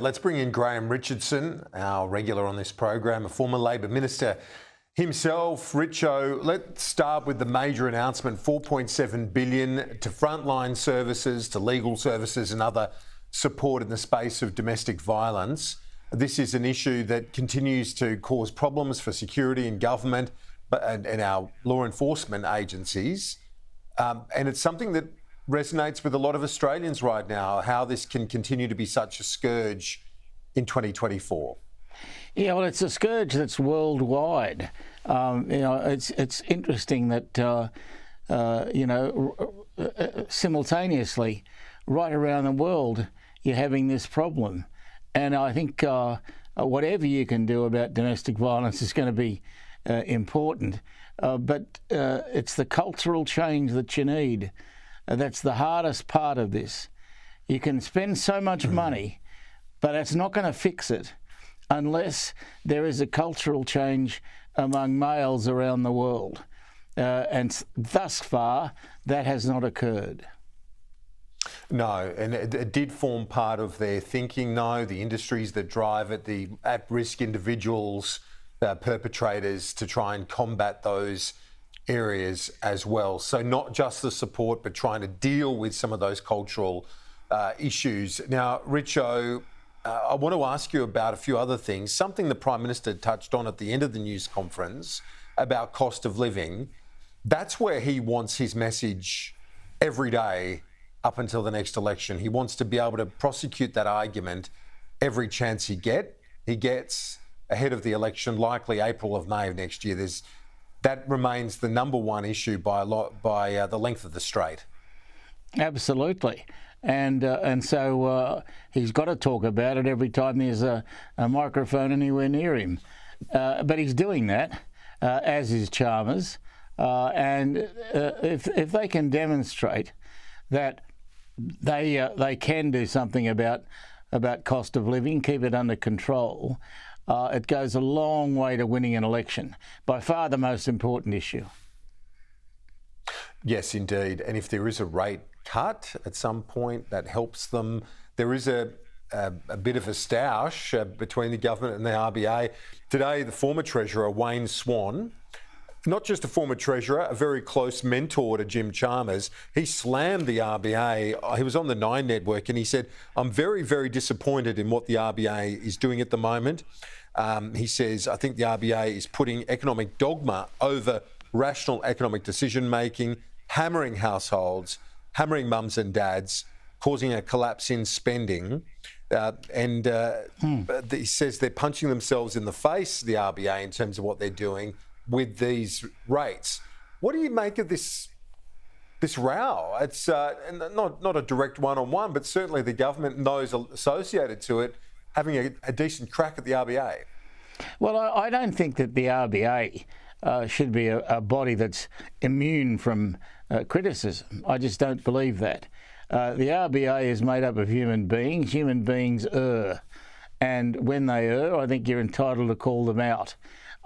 Let's bring in Graham Richardson, our regular on this program, a former Labor minister himself. Richo, let's start with the major announcement, $4.7 billion to frontline services, to legal services and other support in the space of domestic violence. This is an issue that continues to cause problems for security and government and our law enforcement agencies. And it's something that resonates with a lot of Australians right now, how this can continue to be such a scourge in 2024. Yeah, well, it's a scourge that's worldwide. It's interesting that, simultaneously, right around the world, you're having this problem. And I think whatever you can do about domestic violence is going to be important. But it's the cultural change that you need. That's the hardest part of this. You can spend so much money, but it's not going to fix it unless there is a cultural change among males around the world. And thus far, that has not occurred. No, and it did form part of their thinking, no, the industries that drive it, the at-risk individuals, perpetrators, to try and combat those areas as well. So not just the support, but trying to deal with some of those cultural issues. Now, Richo, I want to ask you about a few other things. Something the Prime Minister touched on at the end of the news conference about cost of living. That's where he wants his message every day up until the next election. He wants to be able to prosecute that argument every chance he gets ahead of the election, likely April of May of next year. That remains the number one issue by the length of the straight. Absolutely. And so he's got to talk about it every time there's a microphone anywhere near him. But he's doing that, as is Chalmers. And if they can demonstrate that they can do something about cost of living, keep it under control, it goes a long way to winning an election. By far the most important issue. Yes, indeed. And if there is a rate cut at some point, that helps them. There is a bit of a stoush between the government and the RBA. Today, the former Treasurer, Wayne Swan, not just a former Treasurer, a very close mentor to Jim Chalmers, he slammed the RBA. He was on the Nine Network and he said, I'm very, very disappointed in what the RBA is doing at the moment. He says, I think the RBA is putting economic dogma over rational economic decision-making, hammering households, hammering mums and dads, causing a collapse in spending. He says they're punching themselves in the face, the RBA, in terms of what they're doing with these rates. What do you make of this row? It's not a direct one-on-one, but certainly the government and those associated to it having a decent crack at the RBA. Well, I don't think that the RBA should be a body that's immune from criticism. I just don't believe that. The RBA is made up of human beings. Human beings err. And when they err, I think you're entitled to call them out.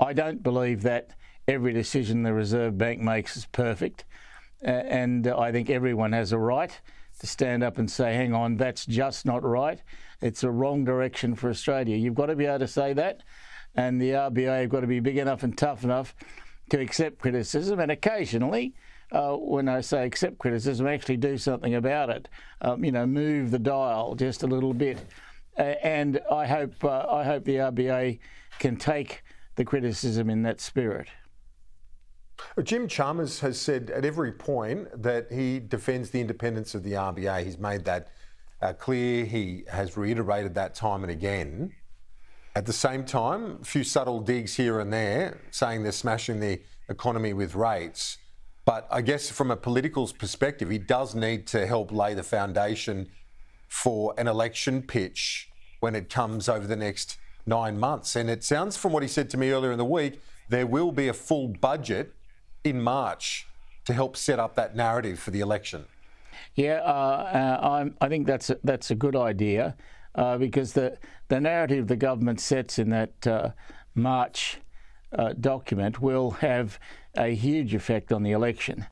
I don't believe that every decision the Reserve Bank makes is perfect. And I think everyone has a right to stand up and say, hang on, that's just not right. It's a wrong direction for Australia. You've got to be able to say that. And the RBA have got to be big enough and tough enough to accept criticism. And occasionally, when I say accept criticism, actually do something about it. Move the dial just a little bit. And I hope the RBA can take the criticism in that spirit. Jim Chalmers has said at every point that he defends the independence of the RBA. He's made that clear. He has reiterated that time and again. At the same time, a few subtle digs here and there, saying they're smashing the economy with rates. But I guess from a political perspective, he does need to help lay the foundation for an election pitch when it comes over the next 9 months. And it sounds from what he said to me earlier in the week, there will be a full budget in March to help set up that narrative for the election. Yeah, I think that's a good idea because the narrative the government sets in that March document will have a huge effect on the election.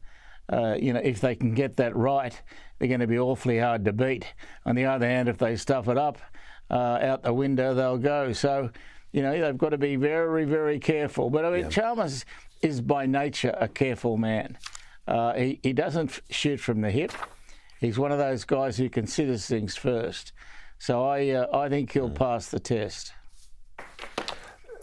If they can get that right, they're going to be awfully hard to beat. On the other hand, if they stuff it up, out the window they'll go. So, you know, they've got to be very, very careful. But I mean, Chalmers is by nature a careful man. He doesn't shoot from the hip. He's one of those guys who considers things first. So I think he'll pass the test.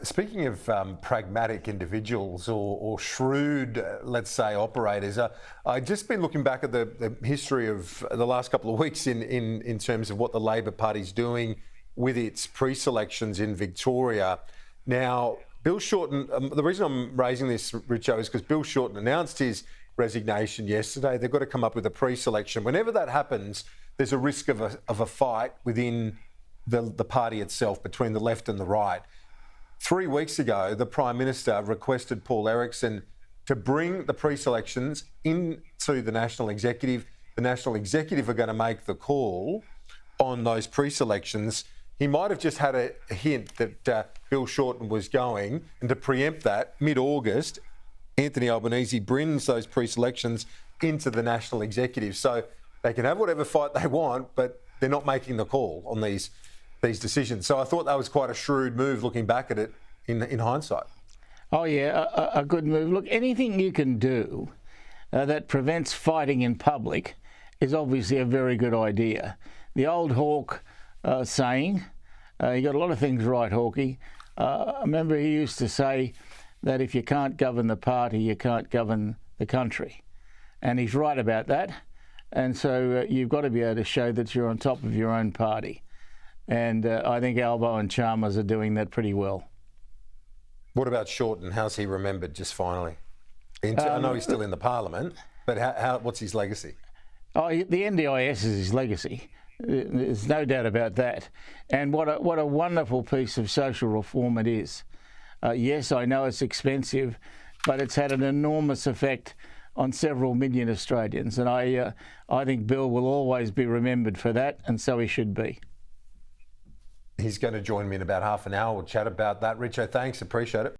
Speaking of pragmatic individuals or shrewd, let's say, operators, I've just been looking back at the history of the last couple of weeks in terms of what the Labor Party's doing with its pre-selections in Victoria. Now, Bill Shorten, the reason I'm raising this, Richo, is because Bill Shorten announced his resignation yesterday. They've got to come up with a pre-selection. Whenever that happens, there's a risk of a fight within the party itself, between the left and the right. 3 weeks ago, the Prime Minister requested Paul Erickson to bring the pre-selections into the National Executive. The National Executive are going to make the call on those pre-selections. He might have just had a hint that Bill Shorten was going, and to preempt that, mid-August, Anthony Albanese brings those pre-selections into the National Executive. So they can have whatever fight they want, but they're not making the call on these decisions. So I thought that was quite a shrewd move looking back at it in hindsight. Oh, yeah, a good move. Look, anything you can do that prevents fighting in public is obviously a very good idea. The old Hawke saying, you got a lot of things right, Hawkey. I remember he used to say that if you can't govern the party, you can't govern the country. And he's right about that. And so you've got to be able to show that you're on top of your own party. And I think Albo and Chalmers are doing that pretty well. What about Shorten? How's he remembered, just finally? I know he's still in the Parliament, but what's his legacy? Oh, the NDIS is his legacy. There's no doubt about that. And what a wonderful piece of social reform it is. Yes, I know it's expensive, but it's had an enormous effect on several million Australians. And I think Bill will always be remembered for that, and so he should be. He's going to join me in about half an hour. We'll chat about that. Richo, thanks. Appreciate it.